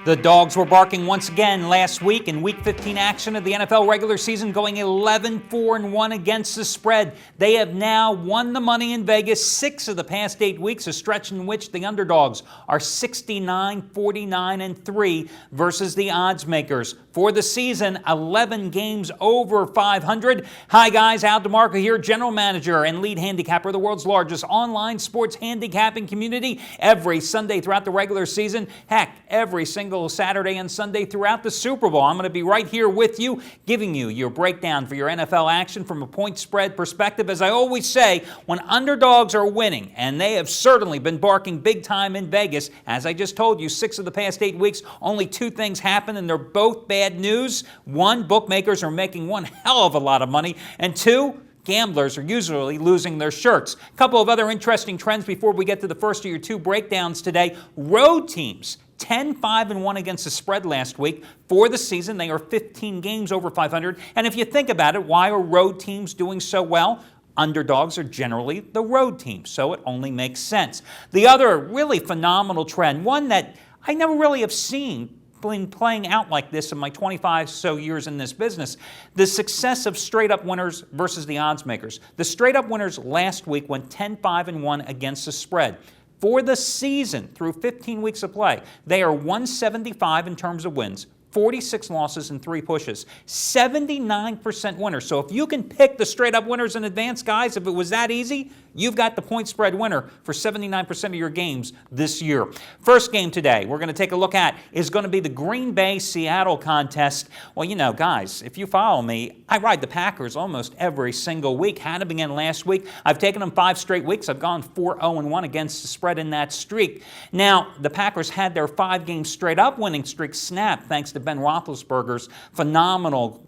The Dogs were barking once again last week in Week 15 action of the NFL regular season, going 11-4-1 against the spread. They have now won the money in Vegas 6 of the past 8 weeks, a stretch in which the underdogs are 69-49-3 versus the odds makers. For the season, 11 games over 500. Hi guys, Al DeMarco here, general manager and lead handicapper of the world's largest online sports handicapping community. Every Sunday throughout the regular season, heck, every single Saturday and Sunday throughout the Super Bowl. I'm going to be right here with you, giving you your breakdown for your NFL action from a point spread perspective. As I always say, when underdogs are winning, and they have certainly been barking big time in Vegas, as I just told you, 6 of the past 8 weeks, only 2 things happen, and they're both bad news. 1, bookmakers are making one hell of a lot of money, and 2, gamblers are usually losing their shirts. A couple of other interesting trends before we get to the first of your 2 breakdowns today. Road teams 10-5-1 against the spread last week. For the season, they are 15 games over 500. And if you think about it, why are road teams doing so well? Underdogs are generally the road team, so it only makes sense. The other really phenomenal trend, one that I never really have seen been playing out like this in my 25 so years in this business, the success of straight-up winners versus the odds makers. The straight-up winners last week went 10-5-1 against the spread. For the season, through 15 weeks of play, they are 175 in terms of wins, 46 losses and 3 pushes, 79% winners. So if you can pick the straight-up winners in advance, guys, if it was that easy, you've got the point spread winner for 79% of your games this year. First game today we're going to take a look at is going to be the Green Bay-Seattle contest. Well, you know, guys, if you follow me, I ride the Packers almost every single week. Had them again last week. I've taken them 5 straight weeks. I've gone 4-0-1 against the spread in that streak. Now, the Packers had their 5-game straight-up winning streak snapped thanks to Ben Roethlisberger's phenomenal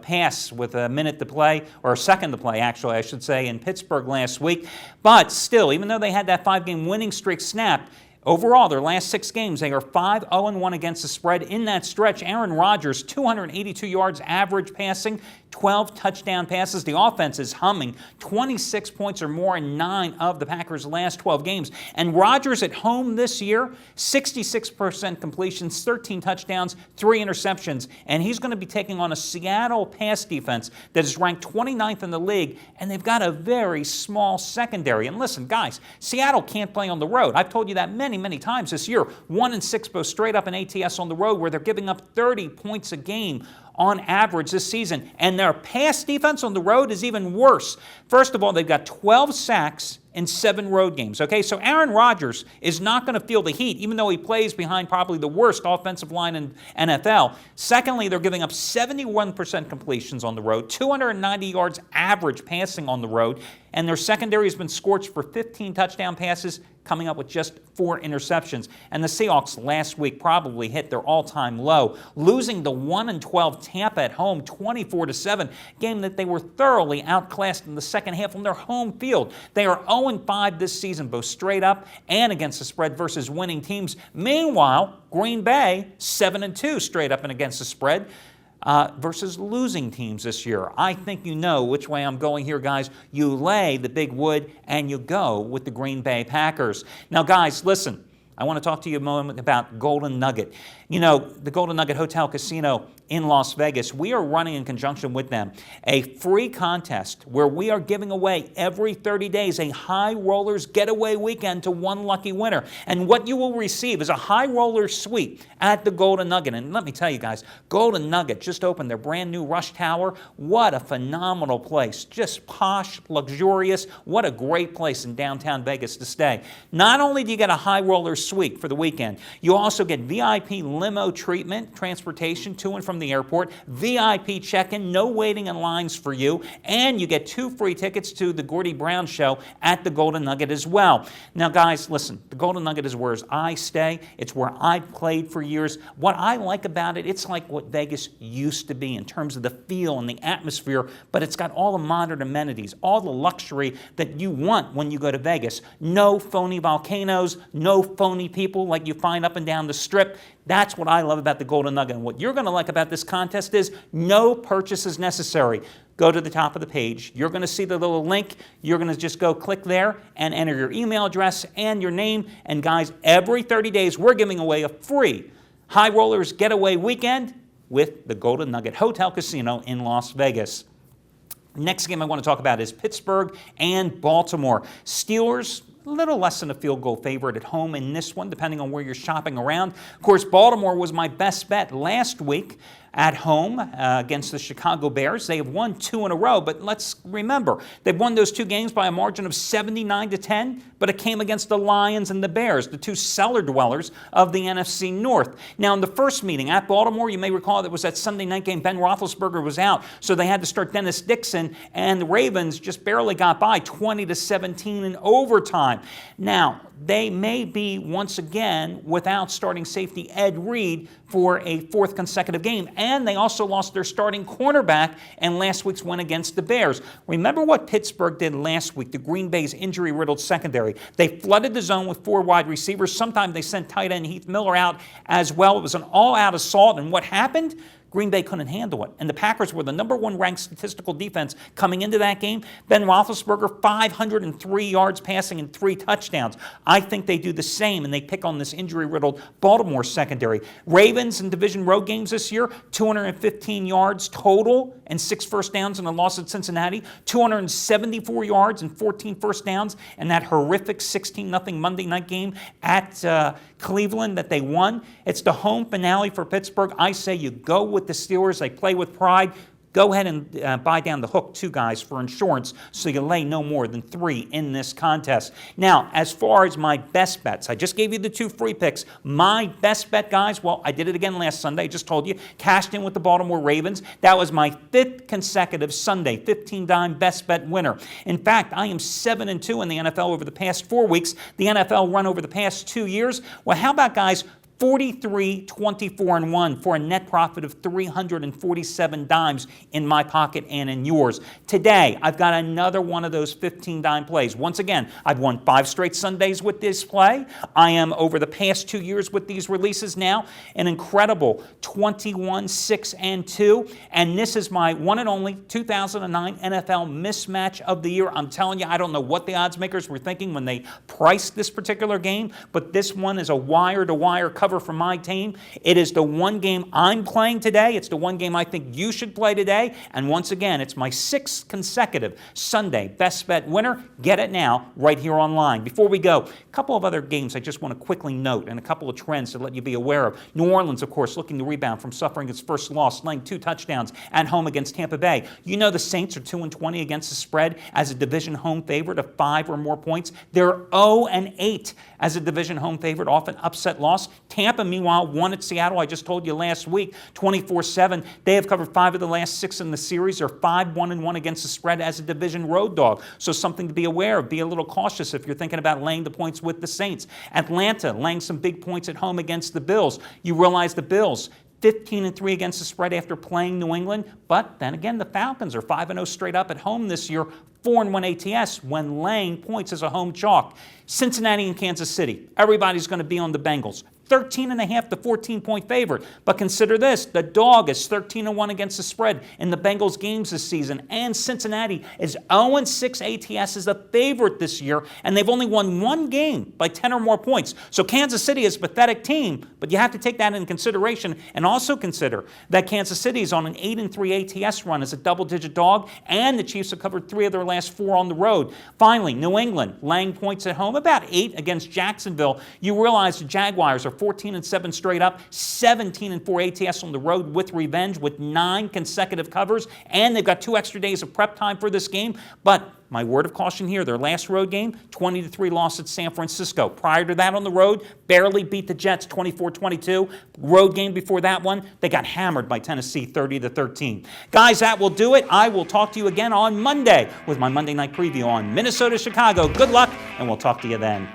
pass with a minute to play, or a second to play, actually, I should say, in Pittsburgh last week. But still, even though they had that 5-game winning streak snapped, overall, their last 6 games, they are 5-0-1 against the spread. In that stretch, Aaron Rodgers, 282 yards average passing, 12 touchdown passes. The offense is humming, 26 points or more in 9 of the Packers' last 12 games. And Rodgers at home this year, 66% completions, 13 touchdowns, 3 interceptions. And he's going to be taking on a Seattle pass defense that is ranked 29th in the league, and they've got a very small secondary. And listen, guys, Seattle can't play on the road. I've told you that many times this year. 1-6 both straight up in ATS on the road, where they're giving up 30 points a game on average this season. And their pass defense on the road is even worse. First of all, they've got 12 sacks in 7 road games. Okay, so Aaron Rodgers is not going to feel the heat, even though he plays behind probably the worst offensive line in NFL. Secondly, they're giving up 71% completions on the road, 290 yards average passing on the road, and their secondary has been scorched for 15 touchdown passes, coming up with just 4 interceptions. And the Seahawks last week probably hit their all-time low, losing the 1-12 Tampa at home 24-7, game that they were thoroughly outclassed in the second half on their home field. They are 0-5 this season, both straight up and against the spread versus winning teams. Meanwhile, Green Bay, 7-2 straight up and against the spread versus losing teams this year. I think you know which way I'm going here, guys. You lay the big wood and you go with the Green Bay Packers. Now, guys, listen. I want to talk to you a moment about Golden Nugget. You know, the Golden Nugget Hotel Casino in Las Vegas, we are running in conjunction with them a free contest where we are giving away every 30 days a High Rollers Getaway Weekend to one lucky winner. And what you will receive is a High Roller Suite at the Golden Nugget. And let me tell you guys, Golden Nugget just opened their brand new Rush Tower. What a phenomenal place. Just posh, luxurious. What a great place in downtown Vegas to stay. Not only do you get a High Roller Suite for the weekend, you also get VIP limo treatment, transportation to and from the airport, VIP check-in, no waiting in lines for you, and you get 2 free tickets to the Gordy Brown Show at the Golden Nugget as well. Now, guys, listen, the Golden Nugget is where I stay. It's where I played for years. What I like about it, it's like what Vegas used to be in terms of the feel and the atmosphere, but it's got all the modern amenities, all the luxury that you want when you go to Vegas. No phony volcanoes, no phony people like you find up and down the Strip. That's what I love about the Golden Nugget. And what you're going to like about this contest is no purchases necessary. Go to the top of the page. You're going to see the little link. You're going to just go click there and enter your email address and your name. And guys, every 30 days, we're giving away a free High Rollers Getaway Weekend with the Golden Nugget Hotel Casino in Las Vegas. Next game I want to talk about is Pittsburgh and Baltimore. Steelers, a little less than a field goal favorite at home in this one, depending on where you're shopping around. Of course, Baltimore was my best bet last week at home against the Chicago Bears. They have won 2 in a row, but let's remember, they've won those 2 games by a margin of 79-10, but it came against the Lions and the Bears, the 2 cellar dwellers of the NFC North. Now, in the first meeting at Baltimore, you may recall that was that Sunday night game. Ben Roethlisberger was out, so they had to start Dennis Dixon, and the Ravens just barely got by 20-17 in overtime. Now, they may be once again without starting safety Ed Reed for a 4th consecutive game. And they also lost their starting cornerback in last week's win against the Bears. Remember what Pittsburgh did last week, the Green Bay's injury-riddled secondary. They flooded the zone with 4 wide receivers. Sometimes they sent tight end Heath Miller out as well. It was an all-out assault. And what happened? Green Bay couldn't handle it. And the Packers were the #1 ranked statistical defense coming into that game. Ben Roethlisberger, 503 yards passing and 3 touchdowns. I think they do the same, and they pick on this injury-riddled Baltimore secondary. Ravens in division road games this year, 215 yards total and 6 first downs in a loss at Cincinnati, 274 yards and 14 first downs in that horrific 16-0 Monday night game at Cleveland that they won. It's the home finale for Pittsburgh. I say you go with the Steelers. They play with pride. Go ahead and buy down the hook, too, guys, for insurance, so you lay no more than 3 in this contest. Now, as far as my best bets, I just gave you the 2 free picks. My best bet, guys, well, I did it again last Sunday. I just told you, cashed in with the Baltimore Ravens. That was my 5th consecutive Sunday 15-dime best bet winner. In fact, I am 7-2 in the NFL over the past 4 weeks. The NFL run over the past 2 years. Well, how about, guys, 43-24-1 for a net profit of 347 dimes in my pocket and in yours. Today, I've got another one of those 15-dime plays. Once again, I've won 5 straight Sundays with this play. I am, over the past 2 years with these releases now, an incredible 21-6-2. And this is my one and only 2009 NFL Mismatch of the Year. I'm telling you, I don't know what the odds makers were thinking when they priced this particular game, but this one is a wire-to-wire cover for my team. It is the one game I'm playing today. It's the one game I think you should play today. And once again, it's my 6th consecutive Sunday best bet winner. Get it now right here online. Before we go, a couple of other games I just want to quickly note and a couple of trends to let you be aware of. New Orleans, of course, looking to rebound from suffering its first loss, laying 2 touchdowns at home against Tampa Bay. You know the Saints are 2-20 against the spread as a division home favorite of 5 or more points. They're 0-8 as a division home favorite off an upset loss. Tampa, meanwhile, won at Seattle. I just told you last week, 24-7. They have covered 5 of the last 6 in the series. They're 5-1-1 against the spread as a division road dog. So something to be aware of. Be a little cautious if you're thinking about laying the points with the Saints. Atlanta laying some big points at home against the Bills. You realize the Bills 15-3 against the spread after playing New England. But then again, the Falcons are 5-0 straight up at home this year, 4-1 ATS when laying points as a home chalk. Cincinnati and Kansas City. Everybody's going to be on the Bengals. 13.5 to 14-point favorite. But consider this, the dog is 13-1 against the spread in the Bengals games this season. And Cincinnati is 0-6 ATS as a favorite this year, and they've only won 1 game by 10 or more points. So Kansas City is a pathetic team, but you have to take that into consideration and also consider that Kansas City is on an 8-3 ATS run as a double-digit dog, and the Chiefs have covered 3 of their last 4 on the road. Finally, New England laying points at home, about 8 against Jacksonville. You realize the Jaguars are 14-7 straight up, 17-4 ATS on the road with revenge with 9 consecutive covers, and they've got 2 extra days of prep time for this game. But my word of caution here, their last road game, 20-3 loss at San Francisco. Prior to that on the road, barely beat the Jets 24-22. Road game before that one, they got hammered by Tennessee 30-13. Guys, that will do it. I will talk to you again on Monday with my Monday night preview on Minnesota-Chicago. Good luck, and we'll talk to you then.